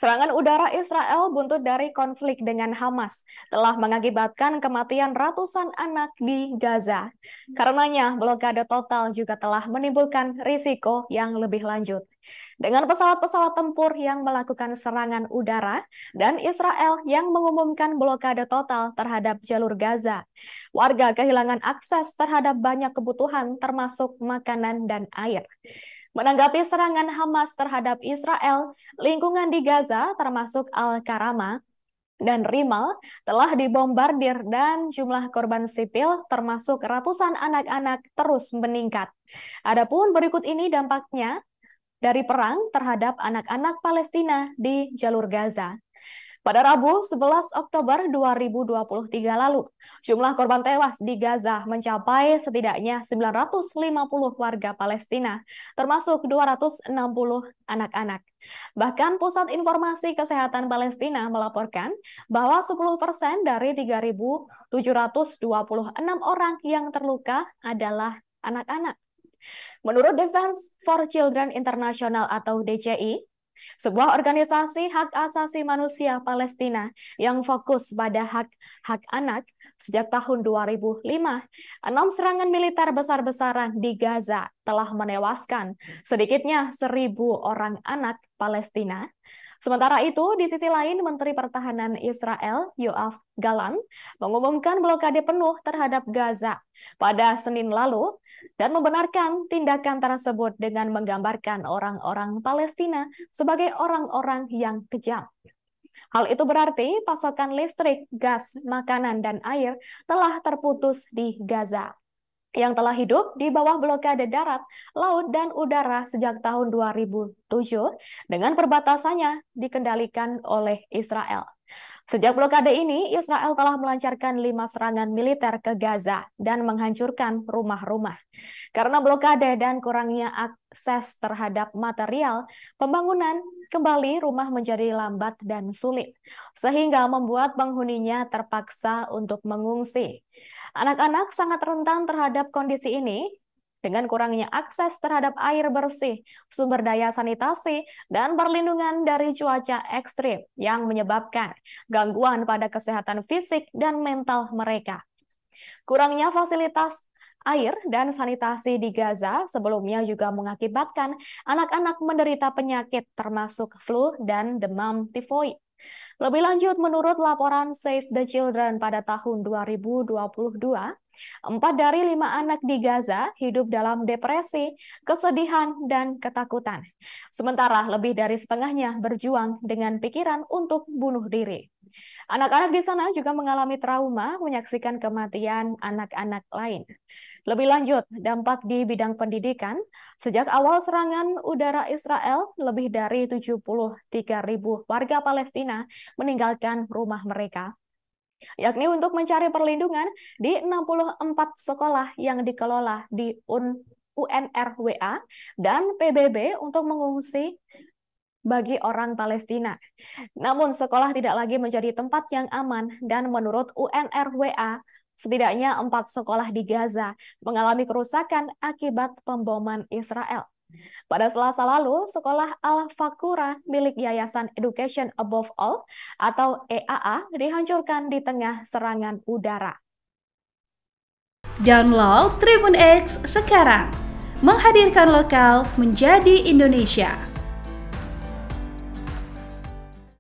Serangan udara Israel buntut dari konflik dengan Hamas telah mengakibatkan kematian ratusan anak di Gaza. Karenanya, blokade total juga telah menimbulkan risiko yang lebih lanjut. Dengan pesawat-pesawat tempur yang melakukan serangan udara dan Israel yang mengumumkan blokade total terhadap jalur Gaza, warga kehilangan akses terhadap banyak kebutuhan termasuk makanan dan air. Menanggapi serangan Hamas terhadap Israel, lingkungan di Gaza termasuk Al-Karama dan Rimal telah dibombardir dan jumlah korban sipil termasuk ratusan anak-anak terus meningkat. Adapun berikut ini dampaknya dari perang terhadap anak-anak Palestina di jalur Gaza. Pada Rabu 11 Oktober 2023 lalu, jumlah korban tewas di Gaza mencapai setidaknya 950 warga Palestina, termasuk 260 anak-anak. Bahkan Pusat Informasi Kesehatan Palestina melaporkan bahwa 10% dari 3.726 orang yang terluka adalah anak-anak. Menurut Defense for Children International atau DCI, sebuah organisasi hak asasi manusia Palestina yang fokus pada hak-hak anak sejak tahun 2005, 6 serangan militer besar-besaran di Gaza telah menewaskan sedikitnya 1.000 orang anak Palestina. Sementara itu, di sisi lain, Menteri Pertahanan Israel, Yoav Gallant, mengumumkan blokade penuh terhadap Gaza pada Senin lalu dan membenarkan tindakan tersebut dengan menggambarkan orang-orang Palestina sebagai orang-orang yang kejam. Hal itu berarti pasokan listrik, gas, makanan, dan air telah terputus di Gaza, yang telah hidup di bawah blokade darat, laut, dan udara sejak tahun 2007 dengan perbatasannya dikendalikan oleh Israel. Sejak blokade ini, Israel telah melancarkan 5 serangan militer ke Gaza dan menghancurkan rumah-rumah. Karena blokade dan kurangnya akses terhadap material pembangunan, kembali rumah menjadi lambat dan sulit, sehingga membuat penghuninya terpaksa untuk mengungsi. Anak-anak sangat rentan terhadap kondisi ini, dengan kurangnya akses terhadap air bersih, sumber daya sanitasi, dan perlindungan dari cuaca ekstrim yang menyebabkan gangguan pada kesehatan fisik dan mental mereka. Kurangnya fasilitas air dan sanitasi di Gaza sebelumnya juga mengakibatkan anak-anak menderita penyakit termasuk flu dan demam tifoid. Lebih lanjut, menurut laporan Save the Children pada tahun 2022, 4 dari 5 anak di Gaza hidup dalam depresi, kesedihan, dan ketakutan. Sementara lebih dari setengahnya berjuang dengan pikiran untuk bunuh diri. Anak-anak di sana juga mengalami trauma menyaksikan kematian anak-anak lain. Lebih lanjut, dampak di bidang pendidikan, sejak awal serangan udara Israel, lebih dari 73.000 warga Palestina meninggalkan rumah mereka, yakni untuk mencari perlindungan di 64 sekolah yang dikelola di UNRWA dan PBB untuk mengungsi bagi orang Palestina. Namun sekolah tidak lagi menjadi tempat yang aman dan menurut UNRWA, setidaknya 4 sekolah di Gaza mengalami kerusakan akibat pemboman Israel. Pada Selasa lalu, sekolah Al-Fakura milik Yayasan Education Above All atau EAA dihancurkan di tengah serangan udara. Download Tribun X sekarang, menghadirkan lokal menjadi Indonesia.